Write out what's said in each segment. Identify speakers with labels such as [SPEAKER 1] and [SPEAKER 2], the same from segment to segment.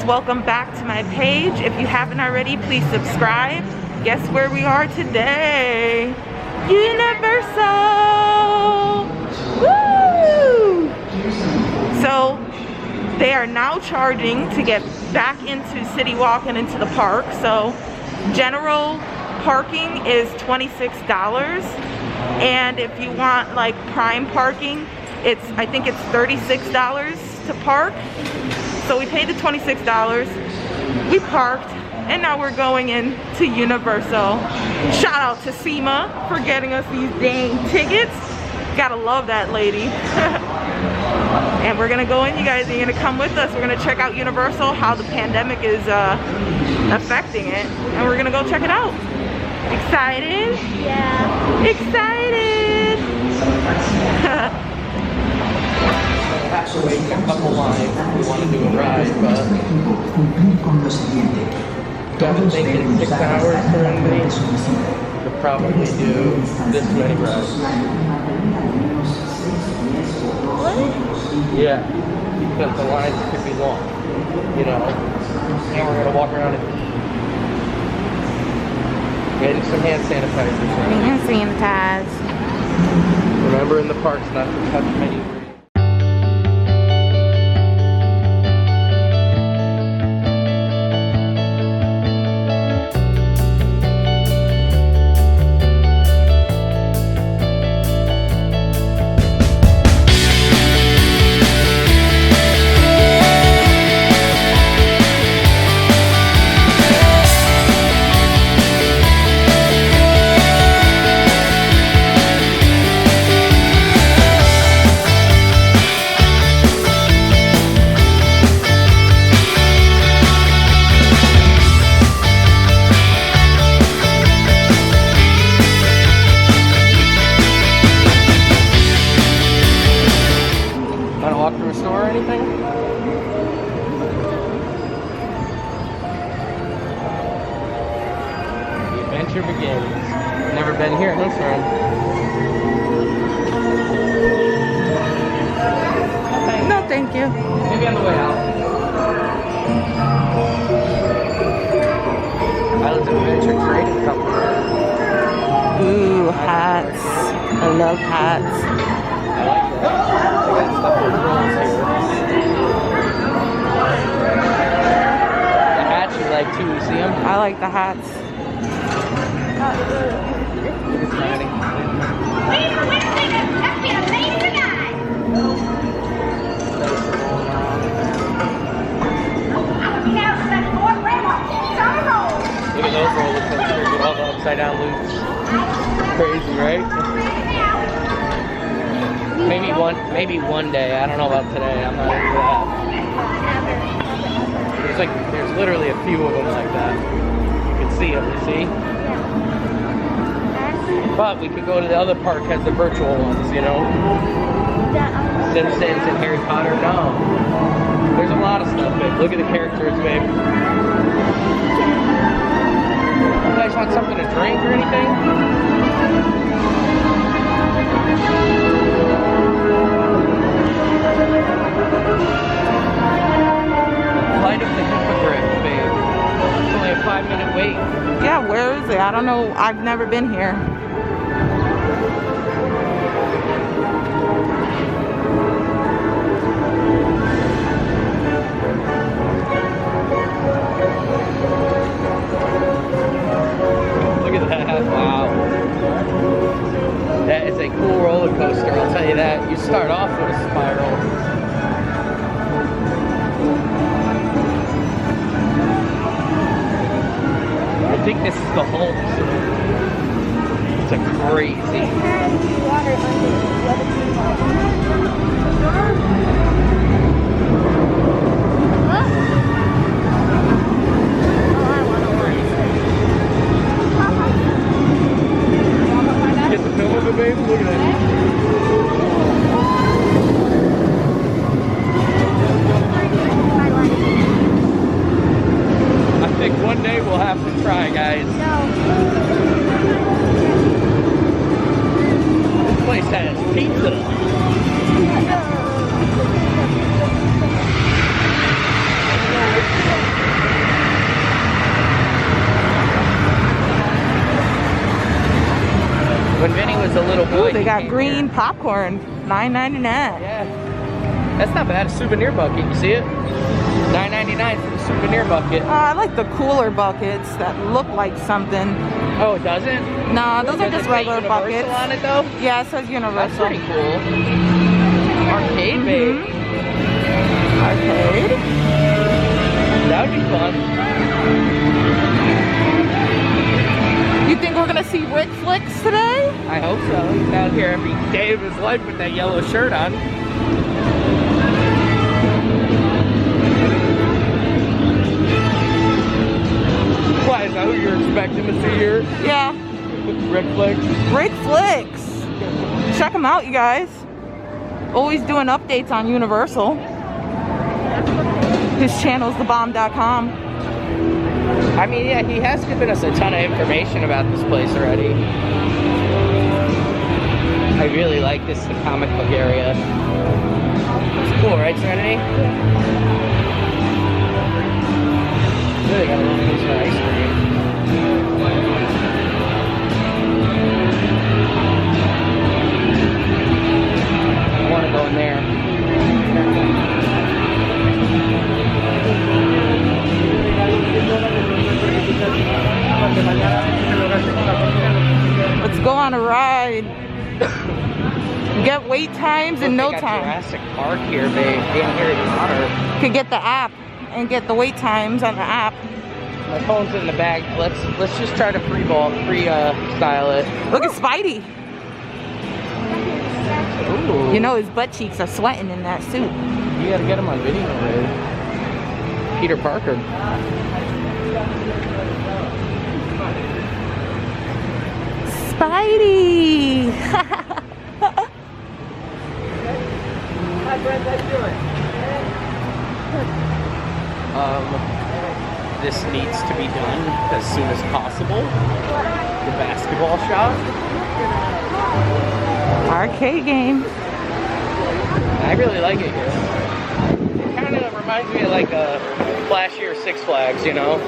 [SPEAKER 1] welcome back to my page. If you haven't already, please subscribe. Guess where we are today? Universal! Woo! So they are now charging to get back into City Walk and into the park. So general parking is $26, and if you want like prime parking, I think it's $36 to park. So we paid the $26, we parked, and now we're going into Universal. Shout out to Seema for getting us these dang tickets. Gotta love that lady. And we're gonna go in, you guys are gonna come with us. We're gonna check out Universal, how the pandemic is affecting it, and we're gonna go check it out. Excited? Yeah. Excited!
[SPEAKER 2] Have to wait a couple lines if we want to do a ride, but I'm thinking 6 hours for anybody. We'll probably do this many rides.
[SPEAKER 3] What?
[SPEAKER 2] Yeah, because the lines could be long, you know. And we're gonna walk around and getting some hand sanitizer.
[SPEAKER 1] Hand sanitize.
[SPEAKER 2] Remember in the parks not to touch many. Begins. Never been here in this room.
[SPEAKER 1] No, thank you.
[SPEAKER 2] Maybe on the way out. Islands Adventure Trading Company.
[SPEAKER 1] Ooh, hats. I love hats.
[SPEAKER 2] I like that. They got stuff with rolls here. The hats you like too, you see them?
[SPEAKER 1] I like the hats.
[SPEAKER 2] It's Manny. Look at those roller coasters with all the upside down loops. Crazy, right? Maybe one day. I don't know about today. I'm not into that. There's literally a few of them like that. You can see them, you see? But we could go to the other park, has the virtual ones, you know? Simpsons and Harry Potter, no. There's a lot of stuff, babe. Look at the characters, babe. You guys want something to drink or anything? Flight of the Hippogriff, babe. It's only a 5-minute wait.
[SPEAKER 1] Yeah, where is it? I don't know. I've never been here.
[SPEAKER 2] Look at that. Wow. That is a cool roller coaster, I'll tell you that. You start off with a spiral. I think this is the Hulk. It's a crazy. Get the film of it, baby. Look at that. I think one day we'll have to try, guys. This place has pizza.
[SPEAKER 1] got green popcorn, $9.99.
[SPEAKER 2] Yeah. That's not bad. A souvenir bucket. You see it? $9.99 for the souvenir bucket.
[SPEAKER 1] I like the cooler buckets that look like something.
[SPEAKER 2] Oh, it doesn't?
[SPEAKER 1] Nah, those are just regular buckets.
[SPEAKER 2] On it though?
[SPEAKER 1] Yeah, it says Universal.
[SPEAKER 2] That's pretty cool. Arcade, babe.
[SPEAKER 1] Arcade.
[SPEAKER 2] That would be fun.
[SPEAKER 1] You think we're gonna see Rick Flicks today?
[SPEAKER 2] I hope so. He's out here every day of his life with that yellow shirt on. Why, is that who you're expecting to see here?
[SPEAKER 1] Yeah.
[SPEAKER 2] Rick Flicks?
[SPEAKER 1] Rick Flicks. Check him out, you guys. Always doing updates on Universal. His channel's thebomb.com.
[SPEAKER 2] I mean, yeah, he has given us a ton of information about this place already. I really like this, the comic book area. It's cool, right, Serenity? Really got a little piece of ice cream. I want to go in there.
[SPEAKER 1] Let's go on a ride. Get wait times in no time.
[SPEAKER 2] Jurassic Park here, babe. And Harry Potter.
[SPEAKER 1] Could get the app and get the wait times on the app.
[SPEAKER 2] My phone's in the bag. Let's just try to style it.
[SPEAKER 1] Look at Spidey.
[SPEAKER 2] Ooh.
[SPEAKER 1] You know his butt cheeks are sweating in that suit.
[SPEAKER 2] You gotta get him on video, babe. Peter Parker.
[SPEAKER 1] Spidey.
[SPEAKER 2] Hi, Brent. How you doing? This needs to be done as soon as possible. The basketball shot.
[SPEAKER 1] Arcade game.
[SPEAKER 2] I really like it here. It kind of reminds me of like a flashier Six Flags, you know?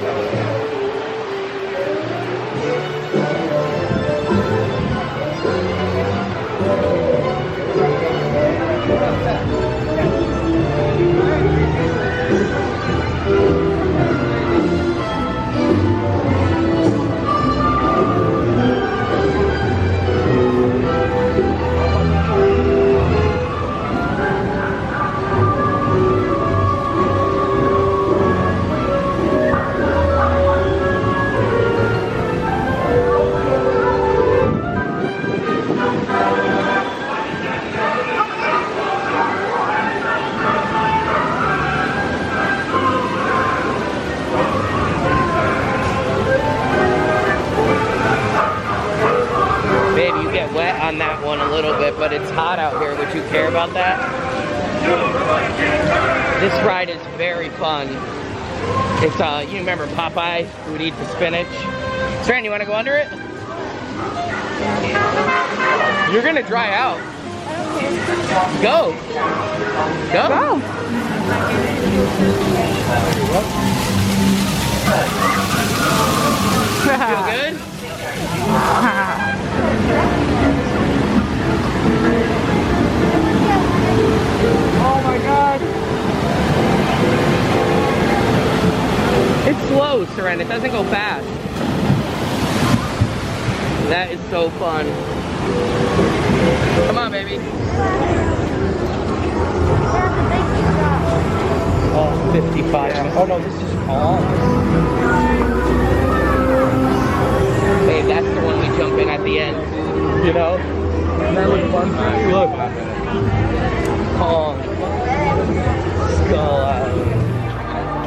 [SPEAKER 2] On that one a little bit, but it's hot out here. Would you care about that? This ride is very fun. It's you remember Popeye who would eat the spinach? Stran, you want to go under it? You're gonna dry out. Go. Go.
[SPEAKER 1] Go.
[SPEAKER 2] Feel good? Oh my god. It's slow, Seren. It doesn't go fast. That is so fun. Come on, baby. Oh, 55. Oh no, this is calm. Hey, that's the one we jump in at the end. You know? And that looks fun. Look. Calm. Skull Island.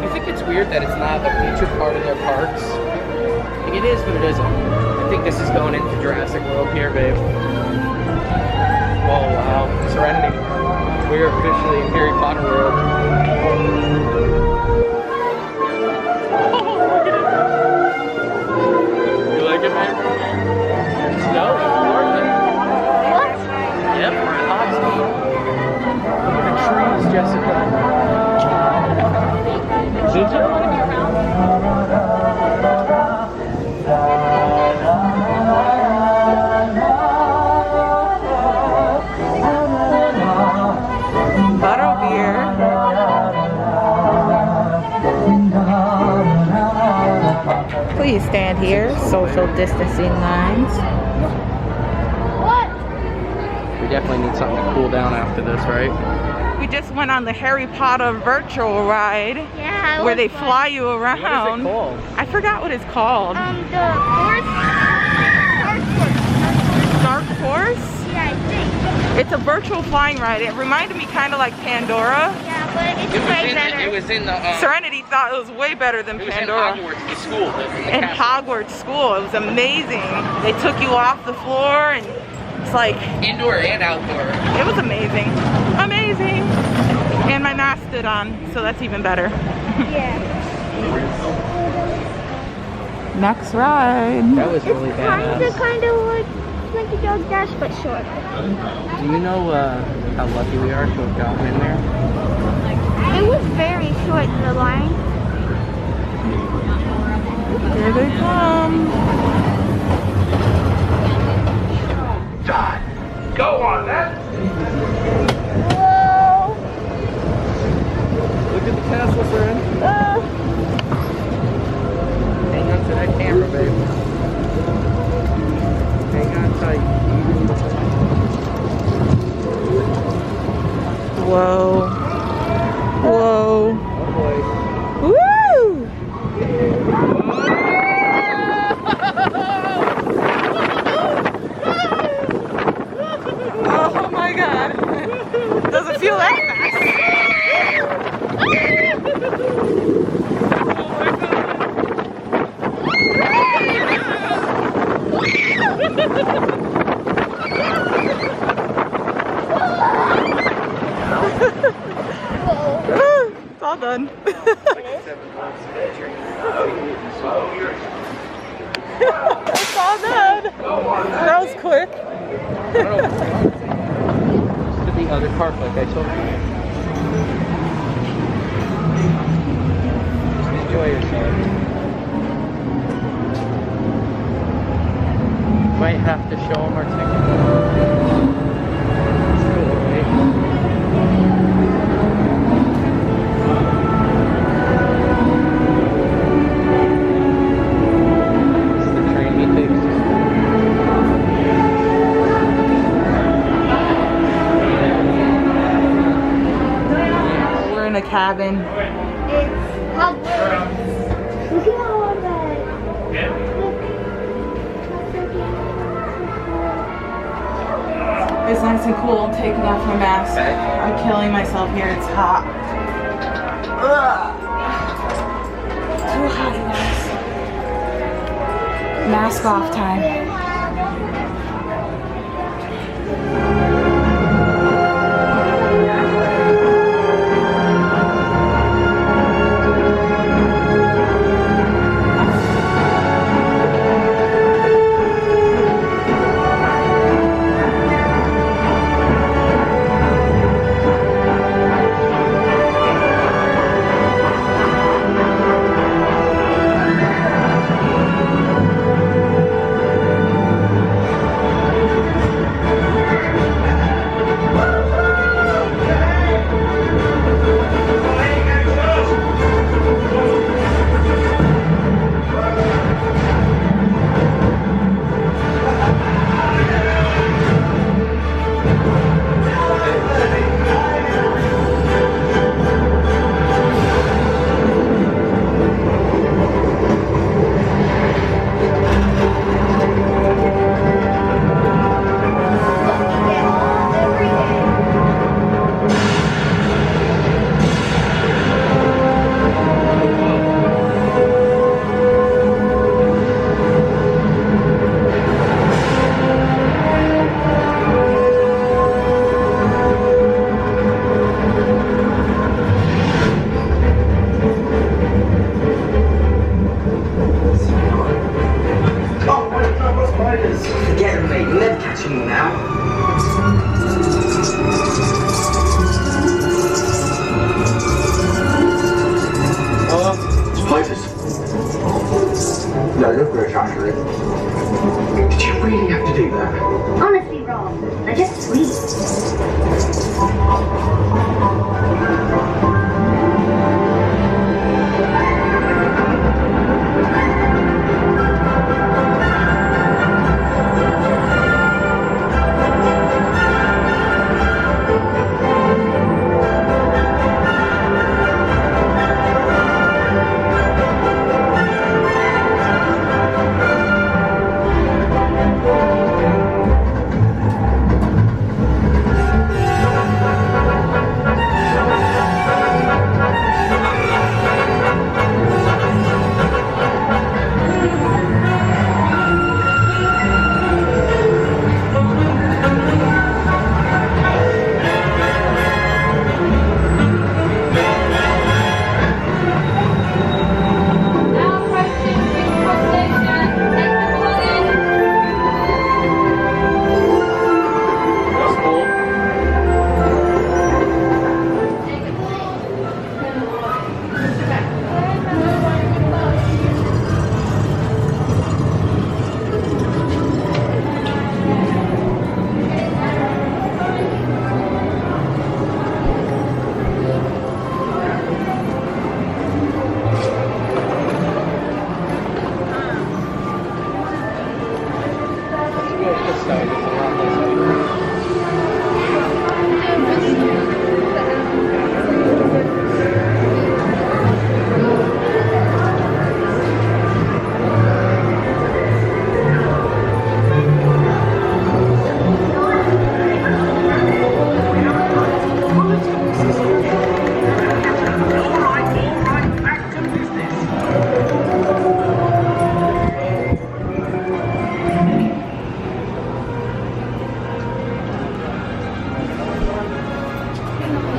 [SPEAKER 2] I think it's weird that it's not a featured part of their parks. Like it is, but it isn't. I think this is going into Jurassic World here, babe. Oh wow. Serenity. We are officially in Harry Potter World. No, it's gorgeous. What? Yep, we're at Hogsmeade. Look at the trees, Jessica. Did you?
[SPEAKER 1] Please stand here. Social distancing lines.
[SPEAKER 2] We definitely need something to cool down after this, right?
[SPEAKER 1] We just went on the Harry Potter virtual ride.
[SPEAKER 3] Yeah.
[SPEAKER 1] Where they fly you around.
[SPEAKER 2] What is it called?
[SPEAKER 1] I forgot what it's called.
[SPEAKER 3] The
[SPEAKER 1] Dark Force?
[SPEAKER 3] Yeah, I think.
[SPEAKER 1] It's a virtual flying ride. It reminded me kind of like Pandora.
[SPEAKER 3] Yeah, but it's way better.
[SPEAKER 2] It was in the
[SPEAKER 1] Serenity thought it was way better than
[SPEAKER 2] it was
[SPEAKER 1] Pandora.
[SPEAKER 2] in Hogwarts the school.
[SPEAKER 1] In Hogwarts school. It was amazing. They took you off the floor and it's like
[SPEAKER 2] Indoor and outdoor.
[SPEAKER 1] it was amazing. Amazing. And my mask stood on, so that's even better.
[SPEAKER 3] Yeah.
[SPEAKER 1] Next ride.
[SPEAKER 2] That was really badass.
[SPEAKER 3] Kind of like a dog dash, but short.
[SPEAKER 2] Do you know how lucky we are to have gotten in there?
[SPEAKER 3] It was very short, the line.
[SPEAKER 1] Here they come.
[SPEAKER 4] God. Go on, then.
[SPEAKER 3] Whoa.
[SPEAKER 2] Look at the castles we're in. Hang on to that camera, babe. Hang on tight.
[SPEAKER 1] Whoa. Whoa.
[SPEAKER 2] Oh boy.
[SPEAKER 1] Woo! Oh my god. Doesn't feel that fast. It's all done. It's all done. That was quick.
[SPEAKER 2] To the other park, like I told you. Just enjoy yourself. Might have to show them our ticket. It's cool, right? This is the train he takes.
[SPEAKER 1] We're in a cabin.
[SPEAKER 3] It's Hogwarts. Look at all that.
[SPEAKER 1] It's nice and cool. I'm taking off my mask. I'm killing myself here. It's hot. Ugh. Too hot, you guys. Mask off time.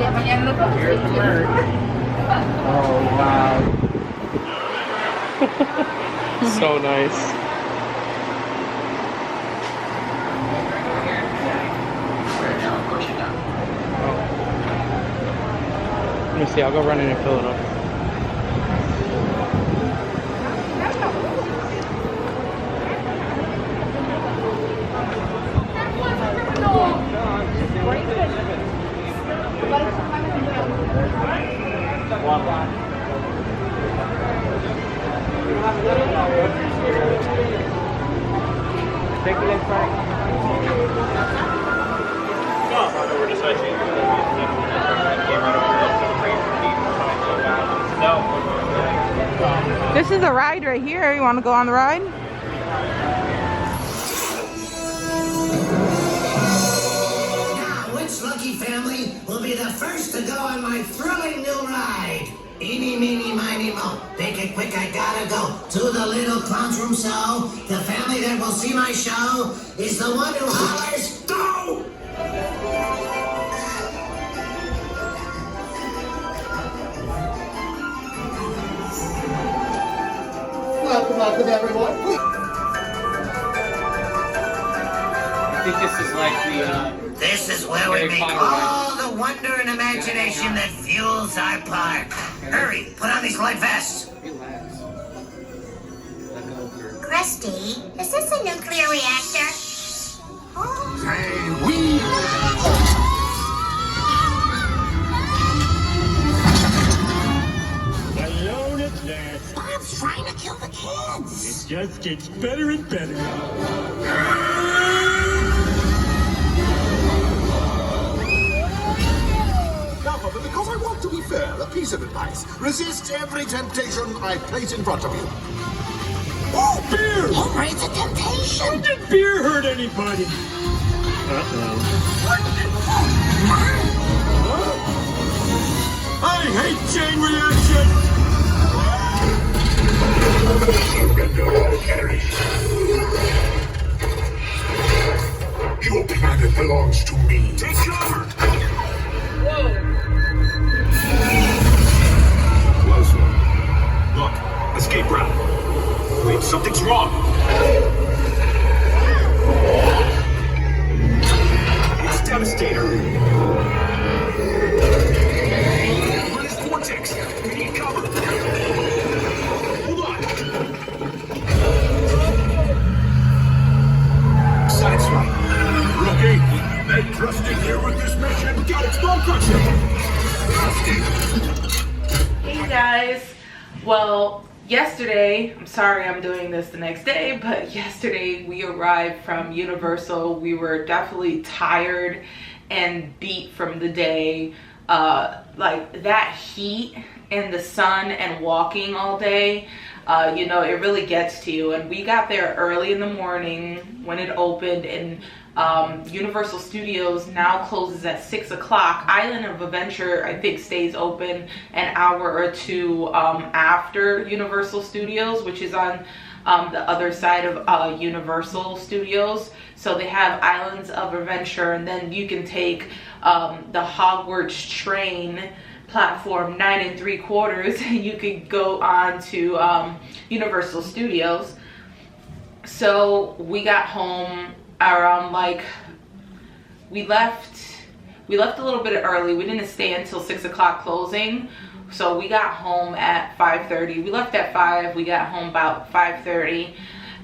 [SPEAKER 2] Here's the merch. Oh, wow. So nice. Let me see, I'll go run in and fill it up.
[SPEAKER 1] This is the ride right here. You want to go on the ride?
[SPEAKER 5] Now, which lucky family will be the first to go on my thrilling new ride? Eeny, meeny, miny, mo. Make it quick, I gotta go to the little clown's room. So, the family that will see my show is the one who hollers, go!
[SPEAKER 6] Welcome everyone.
[SPEAKER 2] I think this is like the,
[SPEAKER 5] This is where we
[SPEAKER 2] Harry
[SPEAKER 5] make
[SPEAKER 2] Potter
[SPEAKER 5] all the wonder and imagination that fuels our park. Hurry, put on these light vests.
[SPEAKER 2] relax. Let go of your...
[SPEAKER 3] Krusty, is this a nuclear reactor?
[SPEAKER 4] Say we.
[SPEAKER 7] Alone at last.
[SPEAKER 5] Bob's trying to kill the kids.
[SPEAKER 7] It just gets better and better.
[SPEAKER 4] Now, but because I want to be fair, a piece of advice. Resist every temptation I place in front of you.
[SPEAKER 7] Oh, beer!
[SPEAKER 5] Henry, it's a temptation.
[SPEAKER 7] Did beer hurt anybody? I hate chain reaction!
[SPEAKER 4] Surrender all carries. Your planet belongs to me. Take cover! Close one. Look, escape route. Wait, something's wrong. It's Devastator. Where's Vortex? We need cover. Hold on. Sideswipe. Rookie, make Krusty here with this mission. Got it, Small Crusher. Krusty.
[SPEAKER 1] Hey guys. Well, yesterday, I'm sorry I'm doing this the next day, but yesterday we arrived from Universal. We were definitely tired and beat from the day. Like that heat and the sun and walking all day, you know, it really gets to you. And we got there early in the morning when it opened, and Universal Studios now closes at 6 o'clock. Island of Adventure, I think, stays open an hour or two after Universal Studios, which is on the other side of Universal Studios. So they have Islands of Adventure, and then you can take the Hogwarts train platform 9 3/4, and you could go on to Universal Studios. So we got home around, like, we left a little bit early. We didn't stay until 6 o'clock closing, so we got home at 5:30. We left at 5. We got home about 5:30,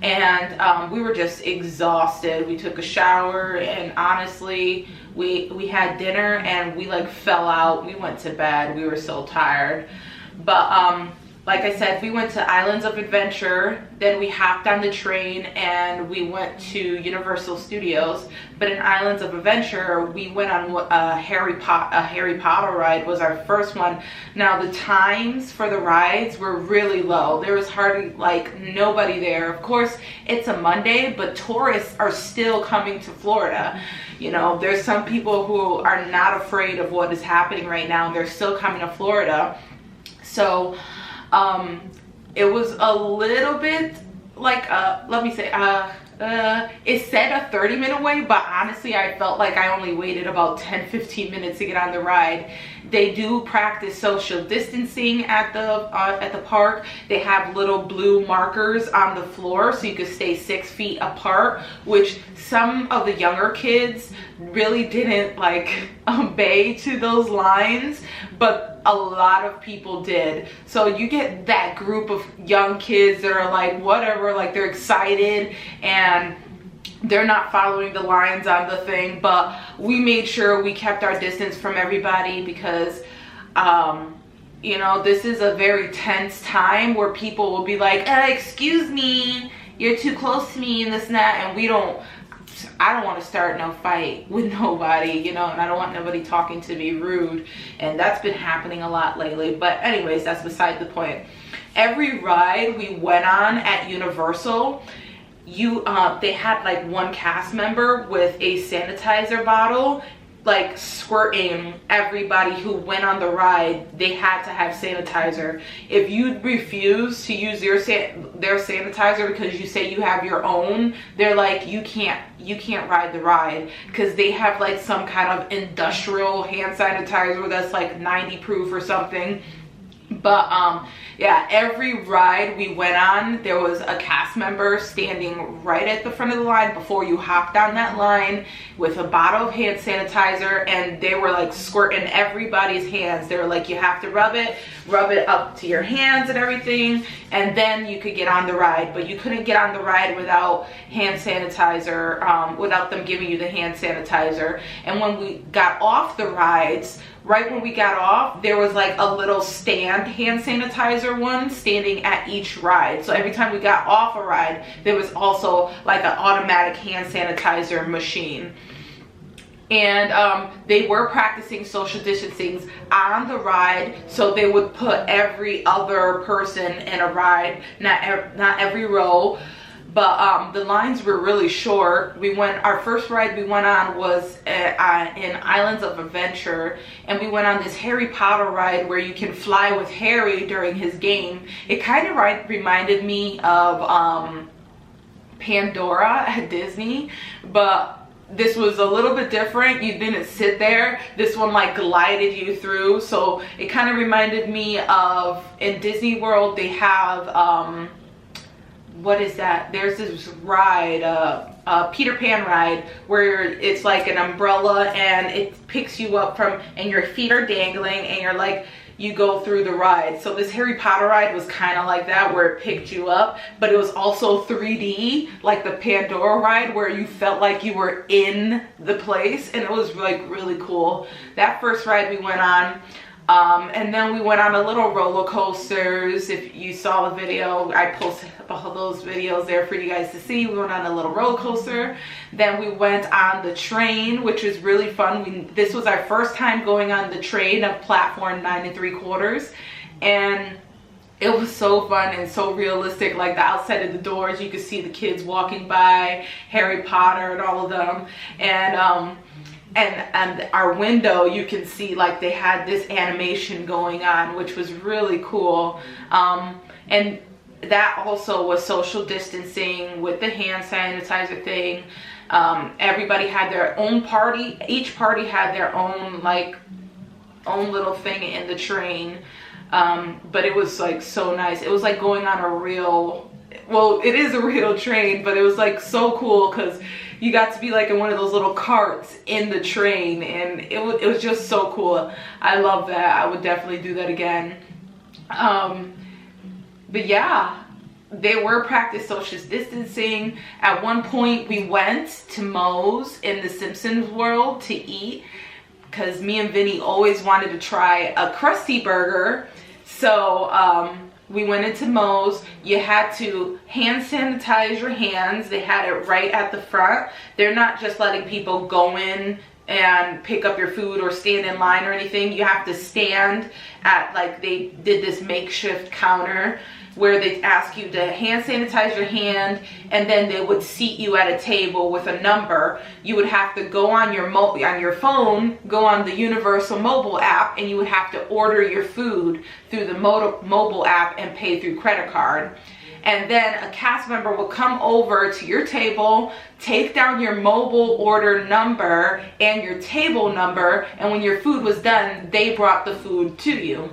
[SPEAKER 1] and we were just exhausted. We took a shower, and honestly, we had dinner, and we like fell out. We went to bed. We were so tired. But like I said, we went to Islands of Adventure, then we hopped on the train and we went to Universal Studios. But in Islands of Adventure, we went on a Harry Potter ride. Was our first one. Now the times for the rides were really low. There was hardly, like, nobody there. Of course, it's a Monday, but tourists are still coming to Florida. You know, there's some people who are not afraid of what is happening right now, and they're still coming to Florida. So it was a little bit like, let me say, it said a 30-minute wait, but honestly I felt like I only waited about 10-15 minutes to get on the ride. They do practice social distancing at the park. They have little blue markers on the floor so you can stay 6 feet apart, which some of the younger kids really didn't like obey to those lines, but a lot of people did. So you get that group of young kids that are like whatever, like they're excited and they're not following the lines on the thing, but we made sure we kept our distance from everybody because you know, this is a very tense time where people will be like, excuse me, you're too close to me and this and that, and I don't want to start no fight with nobody, you know, and I don't want nobody talking to me rude, and that's been happening a lot lately. But anyways, that's beside the point. Every ride we went on at Universal, they had like one cast member with a sanitizer bottle, like squirting everybody who went on the ride. They had to have sanitizer. If you refuse to use their sanitizer because you say you have your own, they're like, you can't ride the ride, because they have like some kind of industrial hand sanitizer that's like 90 proof or something. But yeah, every ride we went on, there was a cast member standing right at the front of the line before you hopped on that line with a bottle of hand sanitizer, and they were like squirting everybody's hands. They were like, you have to rub it up to your hands and everything, and then you could get on the ride. But you couldn't get on the ride without hand sanitizer, without them giving you the hand sanitizer. And when we got off the rides, right when we got off, there was like a little stand hand sanitizer one standing at each ride. So every time we got off a ride, there was also like an automatic hand sanitizer machine. And they were practicing social distancing on the ride, so they would put every other person in a ride, not every row. But the lines were really short. Our first ride we went on was in Islands of Adventure, and we went on this Harry Potter ride where you can fly with Harry during his game. It kind of reminded me of Pandora at Disney, but this was a little bit different. You didn't sit there. This one like glided you through. So it kind of reminded me of, in Disney World, they have what is that? There's this ride, Peter Pan ride, where it's like an umbrella and it picks you up and your feet are dangling and you're like, you go through the ride. So this Harry Potter ride was kind of like that, where it picked you up, but it was also 3D, like the Pandora ride, where you felt like you were in the place, and it was like really cool. That first ride we went on. And then we went on a little roller coasters. If you saw the video, I posted all those videos there for you guys to see. We went on a little roller coaster. Then we went on the train, which was really fun. This was our first time going on the train of platform 9 3/4, and it was so fun and so realistic. Like the outside of the doors, you could see the kids walking by, Harry Potter and all of them, and our window, you can see like they had this animation going on, which was really cool. And that also was social distancing with the hand sanitizer thing. Everybody had their own party. Each party had their own little thing in the train. But it was like so nice. It was like going on a real, well, it is a real train, but it was like so cool because you got to be like in one of those little carts in the train, and it was just so cool. I love that. I would definitely do that again. But yeah, they were practice social distancing. At one point we went to Moe's in the Simpsons world to eat, because me and Vinny always wanted to try a Krusty Burger. So we went into Moe's. You had to hand sanitize your hands. They had it right at the front. They're not just letting people go in and pick up your food or stand in line or anything. You have to stand at, like, they did this makeshift counter where they ask you to hand sanitize your hand, and then they would seat you at a table with a number. You would have to go on your phone, go on the Universal mobile app, and you would have to order your food through the mobile app and pay through credit card. and then a cast member will come over to your table, take down your mobile order number and your table number, and when your food was done, they brought the food to you.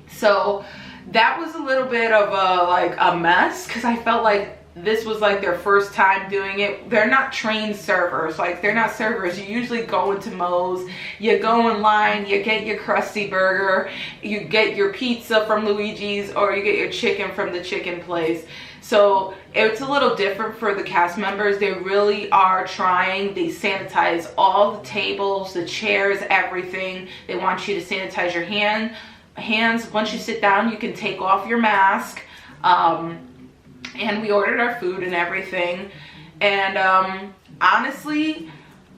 [SPEAKER 1] So that was a little bit of a mess, because I felt like this was like their first time doing it. They're not trained servers, like they're not servers. You usually go into Moe's, you go in line, you get your Krusty Burger, you get your pizza from Luigi's, or you get your chicken from the chicken place. So it's a little different for the cast members. They really are trying. They sanitize all the tables, the chairs, everything. They want you to sanitize your hands. Once you sit down, you can take off your mask. And we ordered our food and everything. And honestly,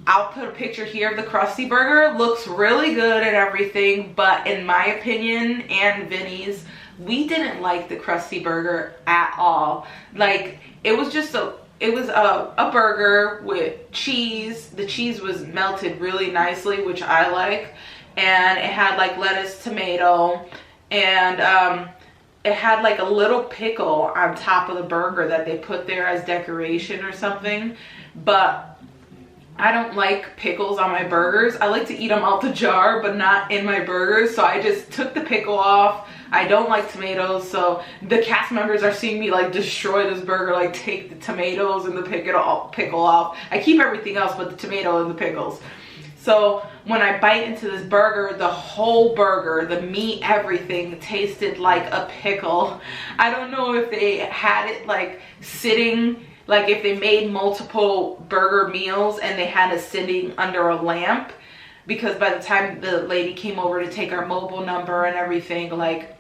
[SPEAKER 1] I'll put a picture here of the Krusty Burger. Looks really good and everything, but in my opinion and Vinny's, we didn't like the Krusty Burger at all. Like, it was just a burger with cheese. The cheese was melted really nicely, which I like. And it had like lettuce, tomato, and it had like a little pickle on top of the burger that they put there as decoration or something. But I don't like pickles on my burgers. I like to eat them out the jar, but not in my burgers. So I just took the pickle off. I don't like tomatoes, so the cast members are seeing me like destroy this burger, like take the tomatoes and the pickle off. I keep everything else but the tomato and the pickles. So when I bite into this burger, the whole burger, the meat, everything tasted like a pickle. I don't know if they had it like sitting, like if they made multiple burger meals and they had it sitting under a lamp, because by the time the lady came over to take our mobile number and everything, like,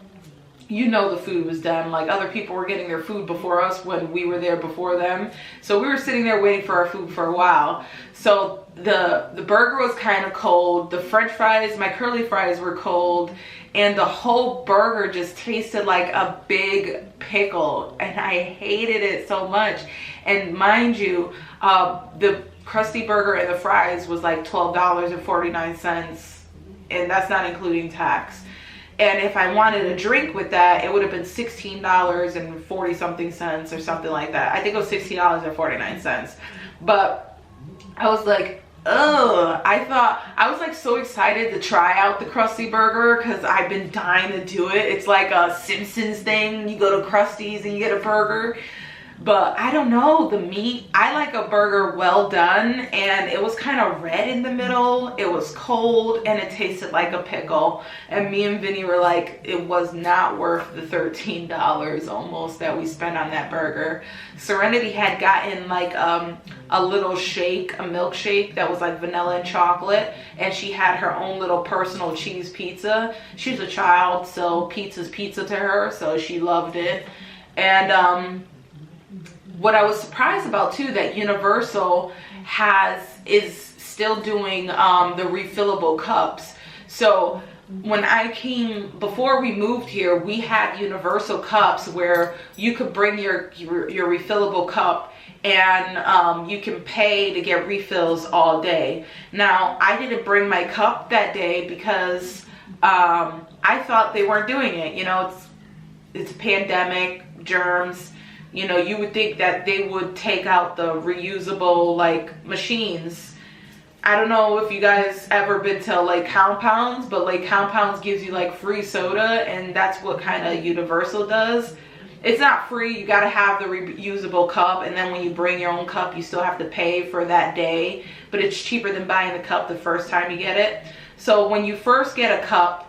[SPEAKER 1] you know, the food was done. Like, other people were getting their food before us when we were there before them. So we were sitting there waiting for our food for a while. So the burger was kind of cold. The French fries, my curly fries, were cold. And the whole burger just tasted like a big pickle. And I hated it so much. And mind you, the Krusty Burger and the fries was like $12.49. And that's not including tax. And if I wanted a drink with that, it would have been $16.40 something cents or something like that. I think it was $16.49. But I was like, ugh. I was like so excited to try out the Krusty Burger because I've been dying to do it. It's like a Simpsons thing. You go to Krusty's and you get a burger. But I don't know, the meat, I like a burger well done, and it was kind of red in the middle. It was cold and it tasted like a pickle. And me and Vinny were like, it was not worth the $13 almost that we spent on that burger. Serenity had gotten like a little shake, a milkshake that was like vanilla and chocolate, and she had her own little personal cheese pizza. She's a child, so pizza's pizza to her, so she loved it. And what I was surprised about too, that Universal is still doing the refillable cups. So when I came, before we moved here, we had Universal cups where you could bring your refillable cup, and you can pay to get refills all day. Now, I didn't bring my cup that day because I thought they weren't doing it. You know, it's a pandemic, germs. You know, you would think that they would take out the reusable, like, machines. I don't know if you guys ever been to Lake Compounds, but Lake Compounds gives you, like, free soda, and that's what kind of Universal does. It's not free. You got to have the reusable cup, and then when you bring your own cup, you still have to pay for that day. But it's cheaper than buying the cup the first time you get it. So when you first get a cup,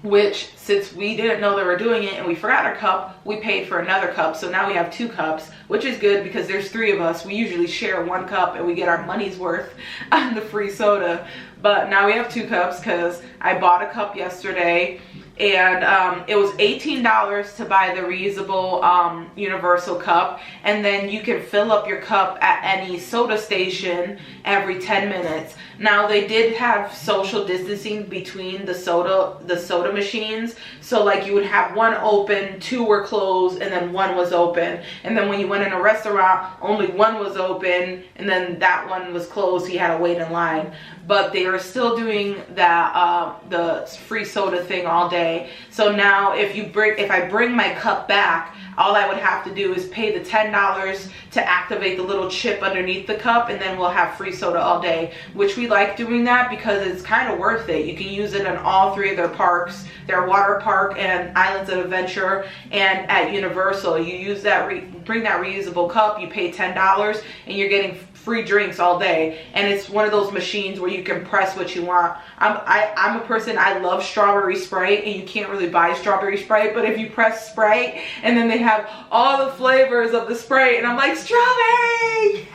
[SPEAKER 1] which, since we didn't know they were doing it and we forgot our cup, we paid for another cup. So now we have 2 cups, which is good because there's 3 of us. We usually share 1 cup and we get our money's worth on the free soda. But now we have 2 cups because I bought a cup yesterday, and it was $18 to buy the reusable Universal cup, and then you can fill up your cup at any soda station every 10 minutes. Now, they did have social distancing between the soda machines, so like you would have 1 open, 2 were closed, and then 1 was open. And then when you went in a restaurant, only 1 was open, and then that 1 was closed, so you had to wait in line. But they are still doing that the free soda thing all day. day. So now if I bring my cup back, all I would have to do is pay the $10 to activate the little chip underneath the cup, and then we'll have free soda all day, which we like doing that because it's kind of worth it. You can use it in all 3 of their parks, their water park and Islands of Adventure, and at Universal. You use that, bring that reusable cup, you pay $10, and you're getting free drinks all day. And it's one of those machines where you can press what you want. I'm a person, I love strawberry Sprite, and you can't really buy strawberry Sprite, but if you press Sprite, and then they have all the flavors of the Sprite, and I'm like, strawberry!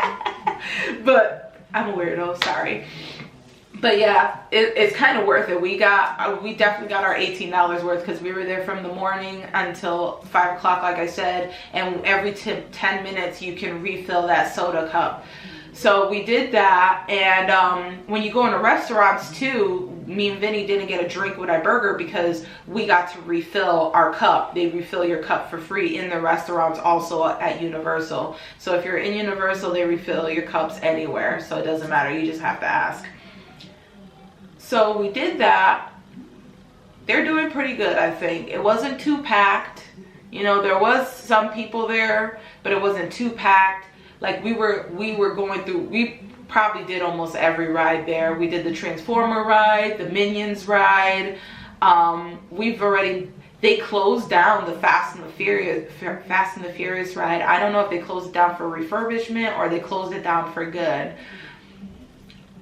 [SPEAKER 1] But I'm a weirdo, sorry. But yeah, it's kind of worth it. We definitely got our $18 worth because we were there from the morning until 5 o'clock, like I said, and every 10 minutes you can refill that soda cup. So we did that, and when you go into restaurants too, me and Vinny didn't get a drink with our burger because we got to refill our cup. They refill your cup for free in the restaurants, also at Universal. So if you're in Universal, they refill your cups anywhere, so it doesn't matter, you just have to ask. So we did that. They're doing pretty good, I think. It wasn't too packed. You know, there was some people there, but it wasn't too packed. Like we were going through, we probably did almost every ride there. We did the Transformer ride, the Minions ride. They closed down the Fast and the Furious ride. I don't know if they closed it down for refurbishment or they closed it down for good.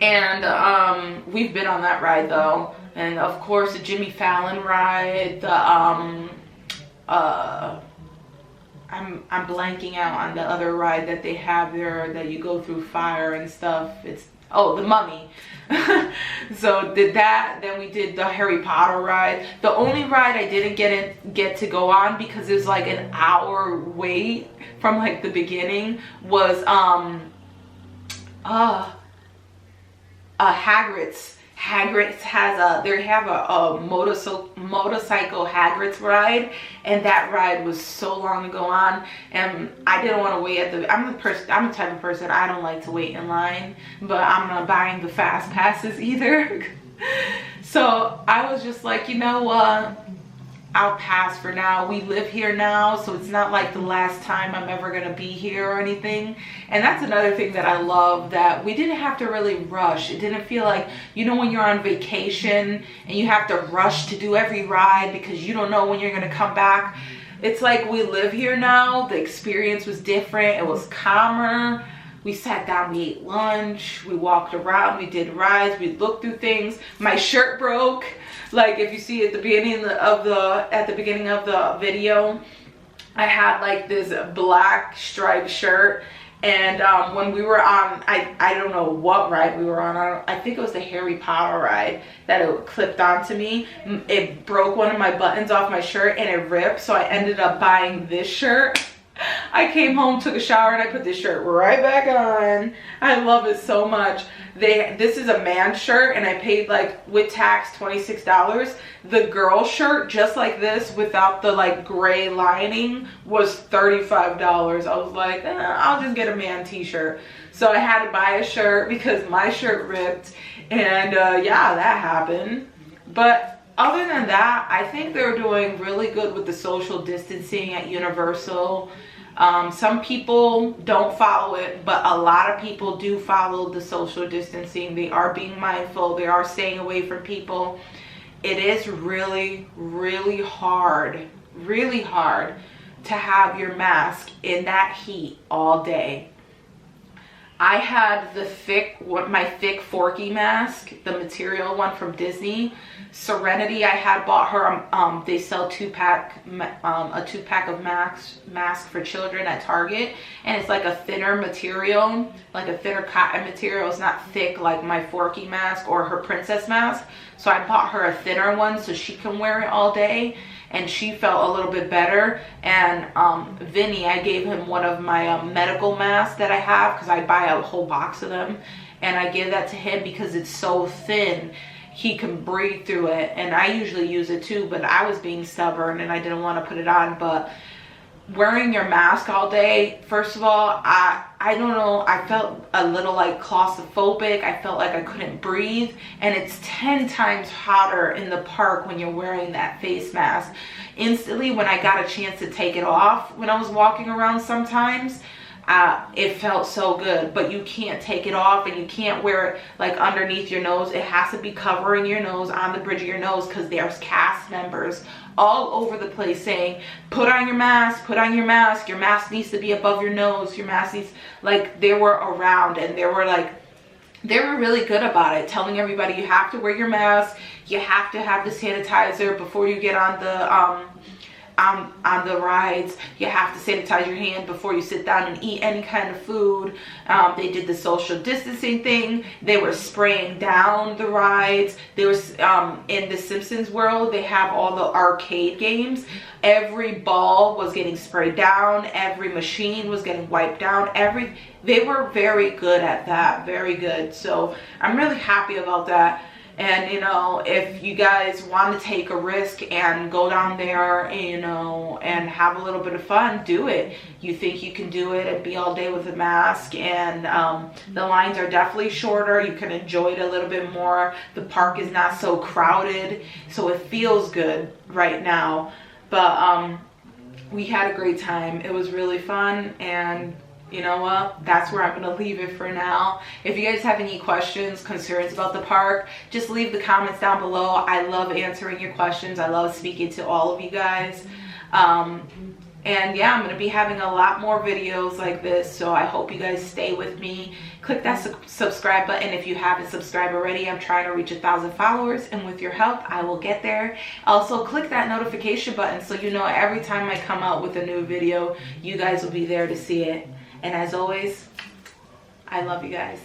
[SPEAKER 1] And we've been on that ride though, and of course the Jimmy Fallon ride, the I'm blanking out on the other ride that they have there that you go through fire and stuff. It's the Mummy. So did that. Then we did the Harry Potter ride. The only ride I didn't get to go on because it was like an hour wait from like the beginning was Hagrid's. Hagrid's has they have a motorcycle Hagrid's ride, and that ride was so long to go on, and I didn't want to wait at the. I'm the type of person, I don't like to wait in line, but I'm not buying the fast passes either. So I was just like, you know what? I'll pass for now. We live here now, so it's not like the last time I'm ever gonna be here or anything. And that's another thing that I love, that we didn't have to really rush. It didn't feel like, you know, when you're on vacation and you have to rush to do every ride because you don't know when you're gonna come back. It's like we live here now. The experience was different. It was calmer. We sat down, we ate lunch, we walked around, we did rides, we looked through things. My shirt broke. Like if you see at the beginning of the video, I had like this black striped shirt, and when we were on, I don't know what ride we were on. I think it was the Harry Potter ride that it clipped onto me. It broke one of my buttons off my shirt and it ripped, so I ended up buying this shirt. I came home, took a shower, and I put this shirt right back on. I love it so much. This is a man's shirt, and I paid like with tax $26. The girl shirt, just like this, without the like gray lining, was $35. I was like, I'll just get a man t-shirt. So I had to buy a shirt because my shirt ripped, and yeah, that happened. But other than that, I think they're doing really good with the social distancing at Universal. Some people don't follow it, but a lot of people do follow the social distancing. They are being mindful. They are staying away from people. It is really, really hard to have your mask in that heat all day. I had my thick Forky mask, the material one from Disney. Serenity, I had bought her, they sell a 2-pack of mask for children at Target, and it's like a thinner material, like a thinner cotton material. It's not thick like my Forky mask or her princess mask. So I bought her a thinner one so she can wear it all day, and she felt a little bit better. And Vinny, I gave him one of my medical masks that I have because I buy a whole box of them, and I gave that to him because it's so thin. He can breathe through it, and I usually use it too, but I was being stubborn and I didn't want to put it on. But wearing your mask all day, first of all, I I don't know, I felt a little like claustrophobic. I felt like I couldn't breathe, and it's 10 times hotter in the park when you're wearing that face mask. Instantly, when I got a chance to take it off when I was walking around sometimes, it felt so good. But you can't take it off, and you can't wear it like underneath your nose. It has to be covering your nose, on the bridge of your nose, because there's cast members all over the place saying, put on your mask, put on your mask, your mask needs to be above your nose, your mask needs, like, they were around, and they were really good about it, telling everybody you have to wear your mask, you have to have the sanitizer before you get on the rides, you have to sanitize your hand before you sit down and eat any kind of food. They did the social distancing thing. They were spraying down the rides. There was in the Simpsons world, they have all the arcade games. Every ball was getting sprayed down, every machine was getting wiped down, they were very good at that, very good. So I'm really happy about that. And, you know, if you guys want to take a risk and go down there, you know, and have a little bit of fun, do it. You think you can do it and be all day with a mask, and the lines are definitely shorter. You can enjoy it a little bit more. The park is not so crowded, so it feels good right now. But we had a great time. It was really fun, and you know what? That's where I'm going to leave it for now. If you guys have any questions, concerns about the park, just leave the comments down below. I love answering your questions. I love speaking to all of you guys. And yeah, I'm going to be having a lot more videos like this, so I hope you guys stay with me. Click that subscribe button if you haven't subscribed already. I'm trying to reach 1,000 followers, and with your help, I will get there. Also, click that notification button so you know every time I come out with a new video, you guys will be there to see it. And as always, I love you guys.